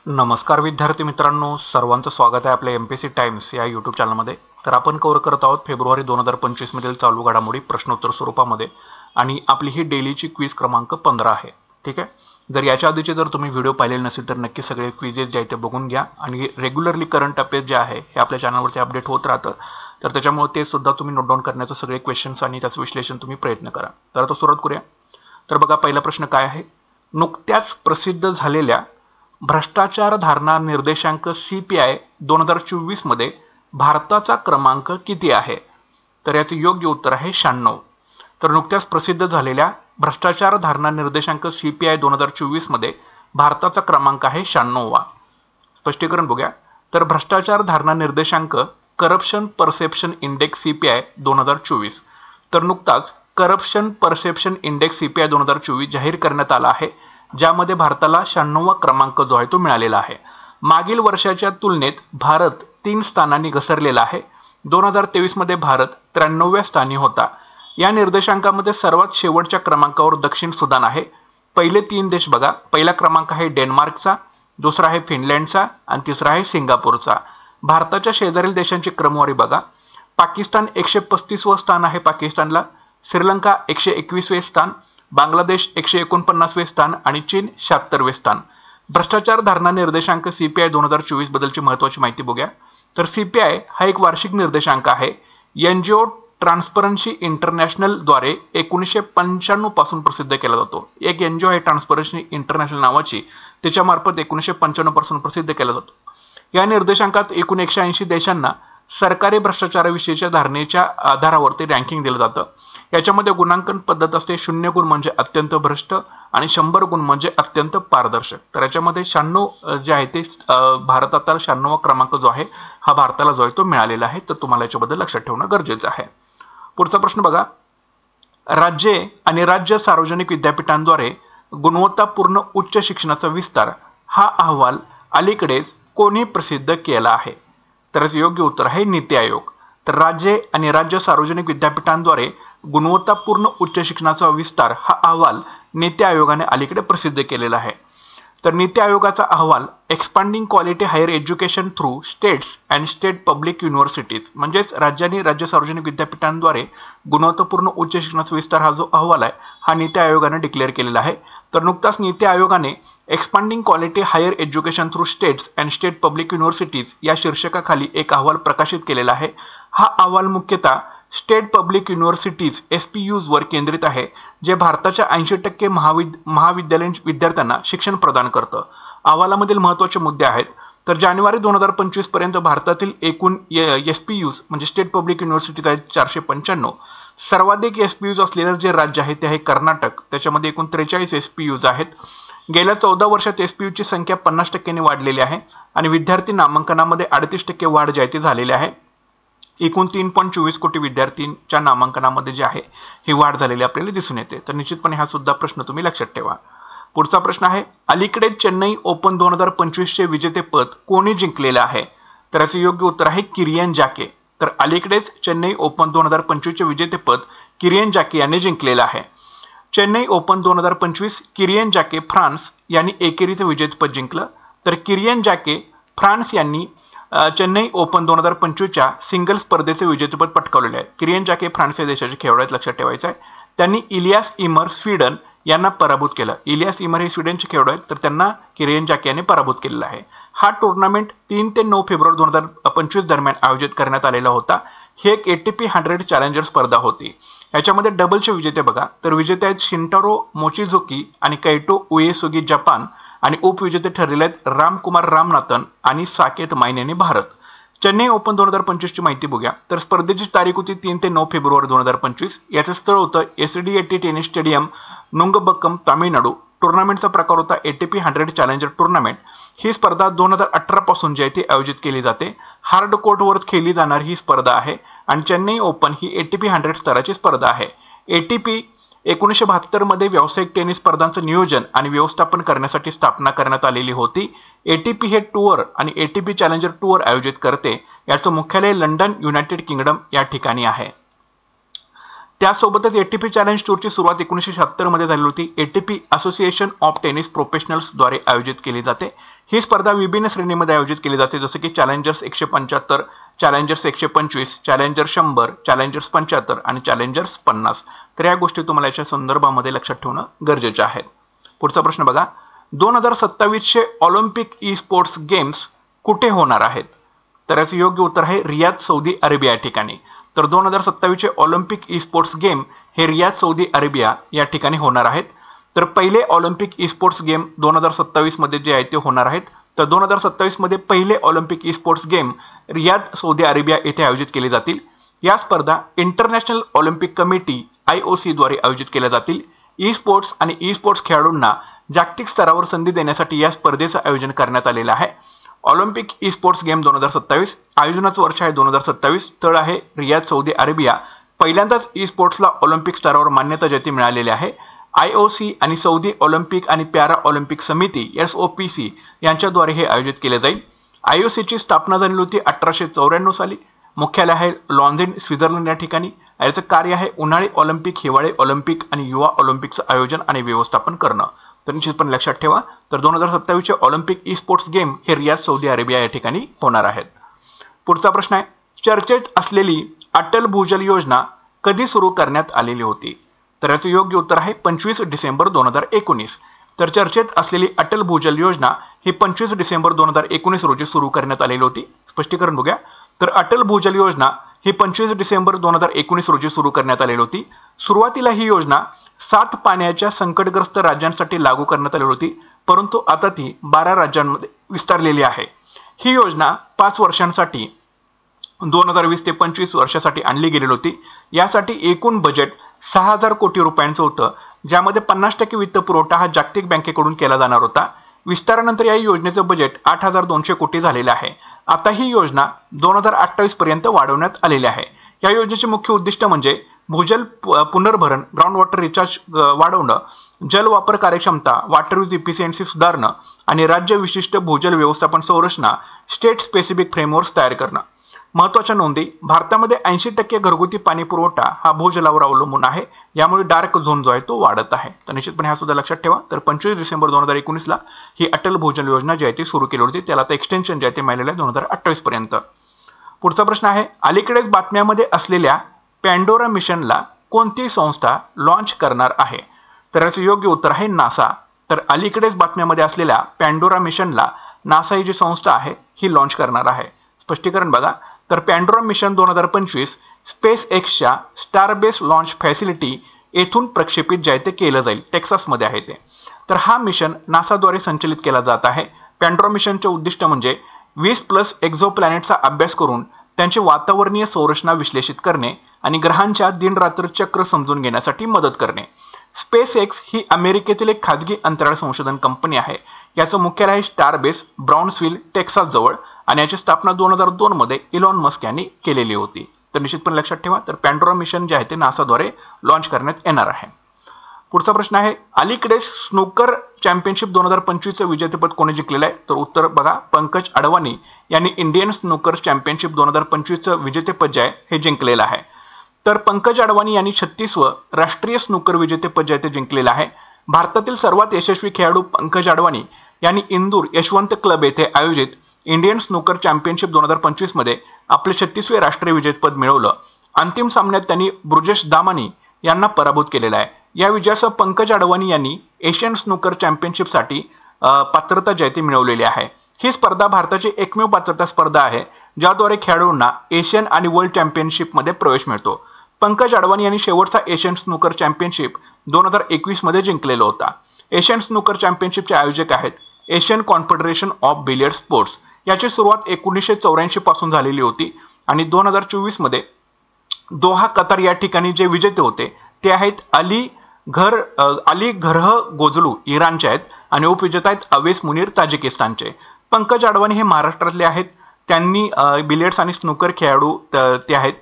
नमस्कार विद्यार्थी मित्रांनो, सर्वांचं स्वागत आहे आपल्या एमपीएससी टाइम्स या यूट्यूब चॅनलमध्ये। तर आपण कव्हर करत आहोत फेब्रुवारी 2025 मधील चालू घडामोडी प्रश्नोत्तर स्वरूपामध्ये आणि आपली ही डेलीची क्विज क्रमांक 15 आहे। ठीक आहे, जर याच्या आधीचे जर तुम्ही व्हिडिओ पाहिलेले नसेल तर नक्की सगळे क्विजेस जे आहेत ते बघून घ्या आणि रेग्युलरली करंट अफेअर्स जे आहे हे आपल्या चॅनलवरती अपडेट होत राहतं, तर त्याच्यामुळे ते सुद्धा तुम्ही नोट डाऊन करण्याचे सगळे क्वेश्चन्स आणि त्याचं विश्लेषण तुम्ही प्रयत्न करा। तर आता सुरुवात करूया। तर बघा, पहिला प्रश्न काय आहे, नुकत्याच प्रसिद्ध झालेल्या भ्रष्टाचार धारणा निर्देशांक CPI 2024 मध्ये भारताचा क्रमांक किती आहे? तर याचे योग्य उत्तर आहे 96। तर नुकत्याच प्रसिद्ध झालेल्या भ्रष्टाचार धारणा निर्देशांक CPI 2024 मध्ये भारताचा क्रमांक आहे 96वा। स्पष्टीकरण बघूया। तर भ्रष्टाचार धारणा निर्देशांक करप्शन परसेप्शन इंडेक्स CPI 2024, तर नुकताच करप्शन परसेप्शन इंडेक्स CPI 2024 जाहीर करण्यात आला आहे, ज्यामध्ये भारताला 96वा क्रमांक जो आहे तो मिळालेला आहे। मागील वर्षाच्या तुलनेत भारत 3 स्थानांनी घसरलेला आहे। 2023 मध्ये भारत 93व्या स्थानी होता। या निर्देशांकामध्ये सर्वात शेवटच्या क्रमांकावर दक्षिण सुदान आहे। पहिले 3 देश बघा, पहिला क्रमांक आहे डेन्मार्कचा, दुसरा आहे फिनलँडचा आणि तिसरा आहे सिंगापूरचा। भारताच्या शेजारील देशांची क्रमवारी बघा, पाकिस्तान 135वे स्थान आहे पाकिस्तानला, श्रीलंका 121वे स्थान, बांगलादेश 149वे स्थान आणि चीन 76वे स्थान। भ्रष्टाचार धारणा निर्देशांक CPI 2024 बद्दलची महत्त्वाची माहिती बघूया। तर CPI हा एक वार्षिक निर्देशांक आहे। NGO ट्रान्सपरन्सी इंटरनॅशनल द्वारे 1995 पासून प्रसिद्ध केला जातो। एक NGO आहे ट्रान्सपरन्सी इंटरनॅशनल नावाची, त्याच्यामार्फत 1995 पासून प्रसिद्ध केला जातो। या निर्देशांकात एकूण 180 देशांना सरकारी भ्रष्टाचाराविषयीच्या धारणेच्या आधारावरती रँकिंग दिलं जातं। याच्यामध्ये गुणांकन पद्धत असते, 0 गुण म्हणजे अत्यंत भ्रष्ट आणि 100 गुण म्हणजे अत्यंत पारदर्शक। तर याच्यामध्ये 96 जे आहे ते भारताचा 96वा क्रमांक जो आहे हा भारताला जो आहे तो मिळालेला आहे। तर तुम्हाला याच्याबद्दल लक्षात ठेवणं गरजेचं आहे। पुढचा प्रश्न बघा, राज्ये आणि राज्य सार्वजनिक विद्यापीठांद्वारे गुणवत्तापूर्ण उच्च शिक्षणाचा विस्तार हा अहवाल अलीकडेच कोणी प्रसिद्ध केला आहे? तर योग्य उत्तर आहे नीती आयोग। तर राज्ये आणि राज्य सार्वजनिक विद्यापीठांद्वारे गुणवत्तापूर्ण उच्च शिक्षणाचा विस्तार हा अहवाल नीती आयोगाने अलीकडे प्रसिद्ध केलेला आहे। तर नीती आयोगाचा अहवाल expanding quality higher education through states and state public universities, म्हणजेच राज्य आणि राज्य सार्वजनिक विद्यापीठांद्वारे गुणवत्तापूर्ण उच्च शिक्षणाचा विस्तार हा जो अहवाल आहे हा नीती आयोगाने डिक्लेअर केलेला आहे। तर नुकताच नीती आयोगाने expanding quality higher education through states and state public universities या शीर्षकाखाली एक अहवाल प्रकाशित केलेला आहे। हा अहवाल मुख्यतः स्टेट पब्लिक युनिव्हर्सिटीज SPUs वर केंद्रित आहे, जे भारताच्या 80% महाविद्यालयीन विद्यार्थ्यांना शिक्षण प्रदान करतं। अहवालामधील महत्त्वाचे मुद्दे आहेत, तर जानेवारी 2025 पर्यंत भारतातील एकूण SPUs म्हणजे स्टेट पब्लिक युनिव्हर्सिटीज आहेत 495। सर्वाधिक SPUs असलेले जे राज्य आहे ते आहे कर्नाटक, त्याच्यामध्ये एकूण 43 SPUs आहेत। गेल्या 14 वर्षात SPU ची संख्या 50% ने वाढलेली आहे आणि विद्यार्थी नामांकनामध्ये 38% वाढ जी आहे ती झालेली आहे। एकूण 3.24 कोटी विद्यार्थ्यांच्या नामांकनामध्ये जे आहे ही वाढ झालेली आपल्याला दिसून येते। तर निश्चितपणे हा सुद्धा प्रश्न तुम्ही लक्षात ठेवा। पुढचा प्रश्न आहे, अलीकडे चेन्नई ओपन 2025 चे विजेतेपद कोणी जिंकलेले आहे? तर याचे योग्य उत्तर आहे किरियन जाके। तर अलीकडेच चेन्नई ओपन 2025 चे विजेतेपद किरियन जाके यांनी जिंकलेले आहे। चेन्नई ओपन 2025 किरियन जाके फ्रान्स यांनी एकेरीचे विजेतेपद जिंकलं। तर किरियन जाके फ्रान्स यांनी चेन्नई ओपन 2025 च्या सिंगल स्पर्धेचे विजेतेपद पटकावलेले आहे। किरियन जाके फ्रान्स या देशाचे खेळाडू आहेत, लक्षात ठेवायचं आहे। त्यांनी इलियास इमर स्वीडन यांना पराभूत केलं। इलियास इमर हे स्वीडनचे खेळाडू आहेत, तर त्यांना किरियन जाके यांनी पराभूत केलेला आहे। हा टुर्नामेंट 3 ते 9 फेब्रुवारी 2025 दरम्यान आयोजित करण्यात आलेला होता। ही एक ATP 100 चॅलेंजर स्पर्धा होती। याच्यामध्ये डबलचे विजेते बघा, तर विजेते आहेत शिंटारो मोचिझुकी आणि कैटो उएसुगी जपान आणि उपविजेते ठरलेले आहेत रामकुमार रामनाथन आणि साकेत माइन यांनी भारत। चेन्नई ओपन 2025 ची माहिती बघूया। तर स्पर्धेची तारीख होती 3 ते 9 फेब्रुवारी 2025। याचं स्थळ होतं SDAT टेनिस स्टेडियम नुंगबक्कम, तामिळनाडू। टुर्नामेंटचा प्रकार होता ATP 100 चॅलेंजर टुर्नामेंट। ही स्पर्धा 2018 पासून जी आहे ती आयोजित केली जाते। हार्ड कोर्टवर खेळली जाणारी ही स्पर्धा आहे आणि चेन्नई ओपन ही ATP 100 स्तराची स्पर्धा आहे। ATP 1972 मध्ये व्यावसायिक टेनिस स्पर्धांचं नियोजन आणि व्यवस्थापन करण्यासाठी स्थापना करण्यात आलेली होती। ATP हे टूर आणि ATP चॅलेंजर टूर आयोजित करते। याचं मुख्यालय लंडन, युनायटेड किंगडम या ठिकाणी आहे। त्यासोबतच एटीपी चॅलेंज टूरची सुरुवात 1976 मध्ये झाली होती. ATP association of tennis professionals द्वारे आयोजित केली जाते. ही स्पर्धा विभिन्न श्रेणीमध्ये आयोजित केली जाते, जसे की चॅलेंजर्स 175, चॅलेंजर्स 125, चॅलेंजर्स 100, चॅलेंजर्स 75 आणि चॅलेंजर्स 50. तर या गोष्टी तुम्हाला याच्या संदर्भामध्ये लक्षात ठेवणं गरजेचे आहे. पुढचा प्रश्न बघा, 2027चे ऑलिम्पिक ई स्पोर्ट्स गेम्स कुठे होणार आहेत? तर याचं योग्य उत्तर आहे रियाद, सौदी अरेबिया या ठिकाणी. तर 2027चे ऑलिम्पिक ई स्पोर्ट्स गेम हे रियाद, सौदी अरेबिया या ठिकाणी होणार आहेत. तर पहिले ऑलिम्पिक ई स्पोर्ट्स गेम 2027 मध्ये जे आहे ते होणार आहेत. तर 2027 मध्ये पहिले Olympic e sports game Riyadh, Saudi Arabia येथे आयोजित केले जातील. या स्पर्धा इंटरनॅशनल ऑलिम्पिक कमिटी IOC द्वारे आयोजित केल्या जातील. ई स्पोर्ट्स आणि ई स्पोर्ट्स खेळाडूंना जागतिक स्तरावर संधी देण्यासाठी या स्पर्धेचं आयोजन करण्यात आलेलं आहे. ऑलिम्पिक ई स्पोर्ट्स गेम 2027, आयोजनाचं वर्ष आहे 2027, स्थळ आहे रियाद, सौदी अरेबिया. पहिल्यांदाच ई स्पोर्ट्सला ऑलिम्पिक स्तरावर मान्यता ज्याची मिळालेली आहे. IOC आणि सौदी ऑलिम्पिक आणि पॅरा ऑलिम्पिक समिती SOPC यांच्याद्वारे हे आयोजित केले जाईल. IOC ची स्थापना झाली होती 1894 साली. मुख्यालय आहे लॉन्झेन, स्वित्झर्लंड या ठिकाणी. याचं कार्य आहे उन्हाळी ऑलिम्पिक, हिवाळी ऑलिम्पिक आणि युवा ऑलिम्पिकचं आयोजन आणि व्यवस्थापन करणं. तर निश्चितपणे लक्षात ठेवा. तर 2027चे ऑलिम्पिक ई स्पोर्ट्स गेम हे रियाद, सौदी अरेबिया या ठिकाणी होणार आहेत. पुढचा प्रश्न आहे, चर्चेत असलेली अटल भूजल योजना कधी सुरू करण्यात आलेली होती? तर याचं योग्य उत्तर आहे 25 डिसेंबर 2019. तर चर्चेत असलेली अटल भूजल योजना ही 25 डिसेंबर 2019 रोजी सुरू करण्यात आलेली होती. स्पष्टीकरण बघूया. तर अटल भूजल योजना ही 25 डिसेंबर 2019 रोजी सुरू करण्यात आलेली होती. सुरुवातीला ही योजना 7 पाण्याच्या संकटग्रस्त राज्यांसाठी लागू करण्यात आली होती, परंतु आता ती 12 राज्यांमध्ये विस्तारलेली आहे. ही योजना 5 वर्षांसाठी 2020 ते 25 वर्षासाठी आणली गेलेली होती. यासाठी एकूण बजेट 6000 कोटी रुपयांचं होतं, ज्यामध्ये 50% वित्त पुरवठा हा जागतिक बँकेकडून केला जाणार होता. विस्तारानंतर या योजनेचं बजेट 8200 कोटी झालेलं आहे. आता ही योजना 2028 पर्यंत वाढवण्यात आलेली आहे. या योजनेचे मुख्य उद्दिष्ट म्हणजे भूजल पुनर्भरण, ग्राउंड वॉटर रिचार्ज वाढवणं, जल वापर कार्यक्षमता, वॉटर यूज इफिशियन्सी सुधारणं आणि राज्य विशिष्ट भूजल व्यवस्थापन संरचना, स्टेट स्पेसिफिक फ्रेमवर्क्स तयार करणं. महत्त्वाच्या नोंदी, भारतामध्ये 80% घरगुती पाणी पुरवठा हा भूजलावर अवलंबून आहे. यामुळे डार्क झोन जो आहे तो वाढत आहे. तर निश्चितपणे हा सुद्धा लक्षात ठेवा. तर 25 डिसेंबर 2019 ला ही अटल भूजल योजना जी आहे ती सुरू केली होती. त्याला आता एक्सटेन्शन जे आहे ते मिळालेलं आहे 2028 पर्यंत. पुढचा प्रश्न आहे, अलीकडेच बातम्यामध्ये असलेल्या पॅन्डोरा मिशनला कोणती संस्था लॉन्च करणार आहे? तर याचं योग्य उत्तर आहे नासा. तर अलीकडेच बातम्यामध्ये असलेल्या पॅन्डोरा मिशनला नासा ही जी संस्था आहे ही लॉन्च करणार आहे. स्पष्टीकरण बघा. तर पॅन्डोरा मिशन 2025 स्पेस एक्सच्या स्टारबेस लॉन्च फॅसिलिटी येथून प्रक्षेपित जे आहे ते केलं जाईल. टेक्सासमध्ये आहे ते. तर हा मिशन नासाद्वारे संचलित केला जात आहे. पॅन्डोरा मिशनचे उद्दिष्ट म्हणजे 20+ एक्झोप्लॅनेटचा अभ्यास करून त्यांची वातावरणीय संरचना विश्लेषित करणे आणि ग्रहांच्या दिन-रात्र चक्र समजून घेण्यासाठी मदत करणे. स्पेस एक्स ही अमेरिकेतील एक खाजगी अंतराळ संशोधन कंपनी आहे. याचं मुख्यालय स्टारबेस, ब्राउन्सविल, टेक्सास जवळ आणि याची स्थापना 2002 मध्ये इलॉन मस्क यांनी केलेली होती. तर निश्चितपणे लक्षात ठेवा. तर पॅन्डोरा मिशन जे आहे ते नासाद्वारे लॉन्च करण्यात येणार आहे. पुढचा प्रश्न आहे, अलीकडेच स्नूकर चॅम्पियनशिप 2025चं विजेतेपद कोणी जिंकलेलं आहे? तर उत्तर बघा, पंकज अडवाणी यांनी इंडियन स्नूकर चॅम्पियनशिप 2025चं विजेतेपद जे आहे हे जिंकलेलं आहे. तर पंकज अडवाणी यांनी 36वं राष्ट्रीय स्नूकर विजेतेपद जे आहे ते जिंकलेलं आहे. भारतातील सर्वात यशस्वी खेळाडू पंकज अडवाणी यांनी इंदूर यशवंत क्लब येथे आयोजित इंडियन स्नूकर चॅम्पियनशिप 2025 मध्ये आपले 36वे राष्ट्रीय विजेतेपद मिळवलं. अंतिम सामन्यात त्यांनी ब्रुजेश दामानी यांना पराभूत केलेला आहे. या विजयासह पंकज अडवाणी यांनी एशियन स्नूकर चॅम्पियनशिपसाठी पात्रता जी आहे ती मिळवलेली आहे. ही स्पर्धा भारताची एकमेव पात्रता स्पर्धा आहे ज्याद्वारे खेळाडूंना एशियन आणि वर्ल्ड चॅम्पियनशिपमध्ये प्रवेश मिळतो. पंकज अडवाणी यांनी शेवटचा एशियन स्नूकर चॅम्पियनशिप 2021 मध्ये जिंकलेला होता. एशियन स्नूकर चॅम्पियनशिपचे आयोजक आहेत Asian confederation of billiard sports. याची सुरुवात 1984 पासून झालेली होती आणि 2024 मध्ये दोहा, कतार या ठिकाणी जे विजेते होते ते आहेत अली घरह गोजलू इराणचे आहेत आणि उपविजेता आहेत अवेस मुनीर ताजिकिस्तानचे. पंकज अडवाणी हे महाराष्ट्रातले आहेत. त्यांनी बिलियर्ड्स आणि स्नूकर खेळाडू ते आहेत.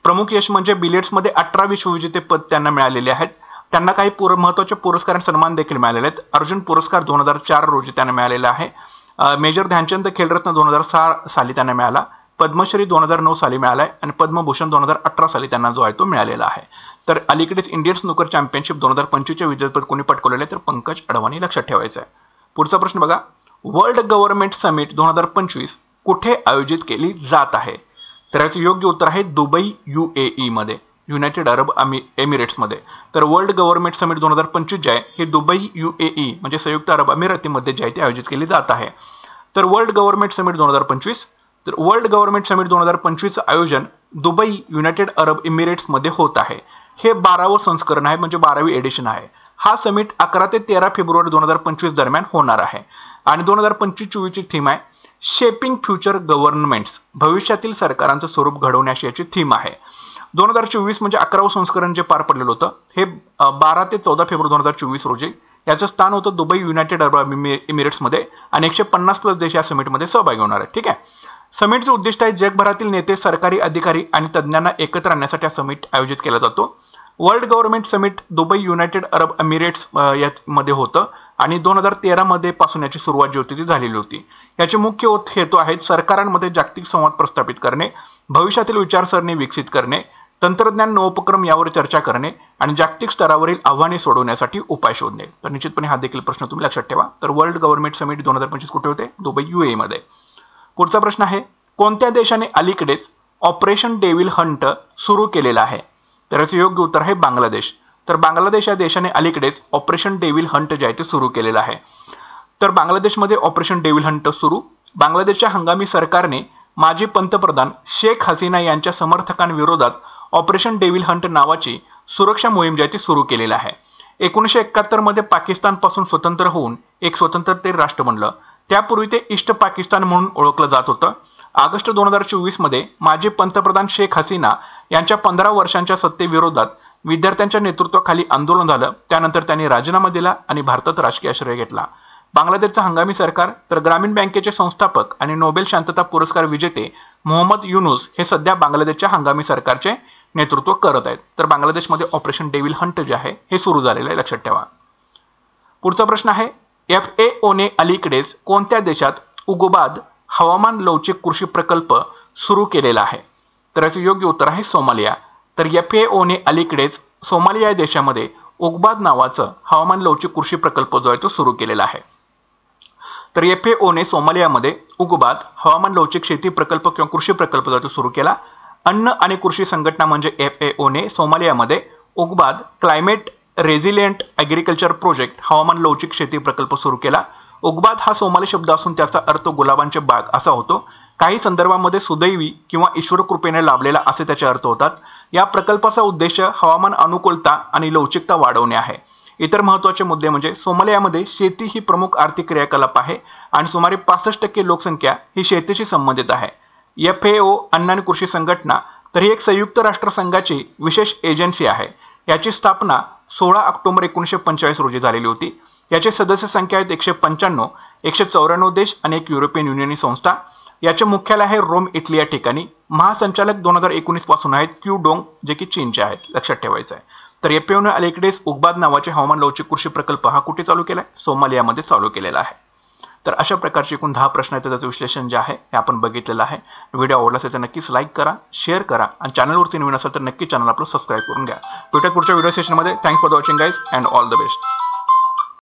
प्रमुख यश म्हणजे बिलियर्ड्समध्ये 18 विश्वविजेतेपद त्यांना मिळालेले आहेत. त्यांना काही महत्त्वाचे पुरस्कार आणि सन्मान देखील मिळालेले आहेत. अर्जुन पुरस्कार 2004 रोजी त्यांना मिळालेला आहे. मेजर ध्यानचंद खेलरत्न 2006 साली त्यांना मिळाला. पद्मश्री 2009 साली मिळाला आहे आणि पद्मभूषण 2018 साली त्यांना जो आहे तो मिळालेला आहे. तर अलीकडेच इंडियन स्नूकर चॅम्पियनशिप 2025 विजेतेपद कोणी पटकावलेले तर पंकज अडवाणी लक्षात ठेवायचं आहे. पुढचा प्रश्न बघा, वर्ल्ड गव्हर्नमेंट समिट 2025 कुठे आयोजित केली जात आहे? तर याचं योग्य उत्तर आहे दुबई UAE मध्ये, युनायटेड अरब एमिरेट्स मध्ये. तर वर्ल्ड गव्हर्नमेंट समिट 2025 जे आहे हे दुबई UAE म्हणजे संयुक्त अरब अमिरातीमध्ये जे आहे ते आयोजित केली जात आहे. तर वर्ल्ड गव्हर्नमेंट समिट 2025, तर वर्ल्ड गव्हर्नमेंट समिट 2025 आयोजन दुबई युनायटेड अरब एमिरेट्स मध्ये होत आहे. हे 12वं संस्करण आहे म्हणजे 12वी एडिशन आहे. हा समिट 11 ते 13 फेब्रुवारी 2025 दरम्यान होणार आहे आणि 2025-24 ची थीम आहे शेपिंग फ्युचर गव्हर्नमेंट्स, भविष्यातील सरकारांचं स्वरूप घडवण्याची याची थीम आहे. 2024 म्हणजे 11वं संस्करण जे पार पडलेलं होतं हे 12 ते 14 फेब्रुवारी 2024 रोजी. याचं स्थान होतं दुबई युनायटेड अरब एमिरेट्स मध्ये आणि 150+ देश या समिटमध्ये सहभागी होणार आहेत. ठीक आहे. समिटचे उद्दिष्ट आहे जगभरातील नेते, सरकारी अधिकारी आणि तज्ज्ञांना एकत्र आणण्यासाठी हा समिट आयोजित केला जातो. World government summit Dubai United Arab Emirates मध्ये होतं आणि 2013 मध्ये पासून याची सुरुवात जी होती ती झालेली होती. याचे मुख्य हेतू आहेत सरकारांमध्ये जागतिक संवाद प्रस्थापित करणे, भविष्यातील विचारसरणी विकसित करणे, तंत्रज्ञान नवोपक्रम यावर चर्चा करणे आणि जागतिक स्तरावरील आव्हाने सोडवण्यासाठी उपाय शोधणे. तर निश्चितपणे हा देखील प्रश्न तुम्ही लक्षात ठेवा. तर वर्ल्ड गव्हर्नमेंट समिट 2025 कुठे होते? दुबई UAE मध्ये. पुढचा प्रश्न आहे, कोणत्या देशाने अलीकडेच ऑपरेशन डेव्हिल हंट सुरू केलेला आहे? तर याचं योग्य उत्तर आहे बांगलादेश. तर बांगलादेश या देशाने अलीकडेच ऑपरेशन डेव्हिल हंट जे आहे ते सुरू केलेलं आहे. तर बांगलादेशमध्ये ऑपरेशन डेव्हिल हंट सुरू. बांगलादेशच्या हंगामी सरकारने माजी पंतप्रधान शेख हसीना यांच्या समर्थकांविरोधात ऑपरेशन डेव्हिल हंट नावाची सुरक्षा मोहीम जी आहे ती सुरू केलेली आहे. 1971 मध्ये पाकिस्तानपासून स्वतंत्र होऊन एक स्वतंत्र राष्ट्र बनलं. त्यापूर्वी ते ईस्ट पाकिस्तान म्हणून ओळखलं जात होतं. ऑगस्ट 2024 मध्ये माजी पंतप्रधान शेख हसीना यांच्या 15 वर्षांच्या सत्तेविरोधात विद्यार्थ्यांच्या नेतृत्वाखाली आंदोलन झालं. त्यानंतर त्यांनी राजीनामा दिला आणि भारतात राजकीय आश्रय घेतला. बांगलादेशचं हंगामी सरकार तर ग्रामीण बँकेचे संस्थापक आणि नोबेल शांतता पुरस्कार विजेते मोहम्मद युनुस हे सध्या बांगलादेशच्या हंगामी सरकारचे नेतृत्व करत आहेत. तर बांगलादेशमध्ये ऑपरेशन डेव्हिल हंट जे आहे हे सुरू झालेलं आहे, लक्षात ठेवा. पुढचा प्रश्न आहे, FAOने अलीकडेच कोणत्या देशात उगबाद हवामान लवचिक कृषी प्रकल्प सुरू केलेला आहे? तर याचं योग्य उत्तर आहे सोमालिया. तर FAOने अलीकडेच सोमालिया या देशामध्ये उगबाद नावाचं हवामान लवचिक कृषी प्रकल्प जो आहे तो सुरू केलेला आहे. तर FAOने सोमालियामध्ये उगबाद हवामान लवचिक शेती प्रकल्प किंवा कृषी प्रकल्प जो आहे तो सुरू केला. अन्न आणि कृषी संघटना म्हणजे FAOने सोमालियामध्ये उगबाद क्लायमेट रेझिलियंट ॲग्रिकल्चर प्रोजेक्ट हवामान लवचिक शेती प्रकल्प सुरू केला. उगबाद हा सोमाली शब्द असून त्याचा अर्थ गुलाबांचे बाग असा होतो. काही संदर्भामध्ये सुदैवी किंवा ईश्वर कृपेने लाभलेला असे त्याचे अर्थ होतात. या प्रकल्पाचा उद्देश हवामान अनुकूलता आणि लवचिकता वाढवणे आहे. इतर महत्त्वाचे मुद्दे म्हणजे सोमालियामध्ये शेती ही प्रमुख आर्थिक क्रियाकलाप आहे आणि सुमारे 65% लोकसंख्या ही शेतीशी संबंधित आहे. FAO अन्न आणि कृषी संघटना तर ही एक संयुक्त राष्ट्रसंघाची विशेष एजन्सी आहे. याची स्थापना 16 ऑक्टोबर 1945 रोजी झालेली होती. याचे सदस्य संख्या आहेत 195, 194 देश आणि एक युरोपियन युनियन संस्था. याचे मुख्यालय आहे रोम, इटली या ठिकाणी. महासंचालक 2019 पासून आहेत क्यू डोंग जे की चीनचे आहेत, लक्षात ठेवायचं आहे. तर FAOने अलीकडेच उगबाद नावाचे हवामान लवचिक कृषी प्रकल्प हा कुठे चालू केलाय? सोमालियामध्ये चालू केलेला आहे. तर अशा प्रकारचे एकूण 10 प्रश्न आहेत, त्याचं विश्लेषण जे आहे हे आपण बघितलेलं आहे. व्हिडिओ आवडला असेल तर नक्कीच लाईक करा, शेअर करा आणि चॅनलवरती नवीन असेल तर नक्की चॅनल आपलं सबस्क्राईब करून घ्या. भेटूया पुढच्या व्हिडिओ सेशनमध्ये. Thanks for watching guys and all the best.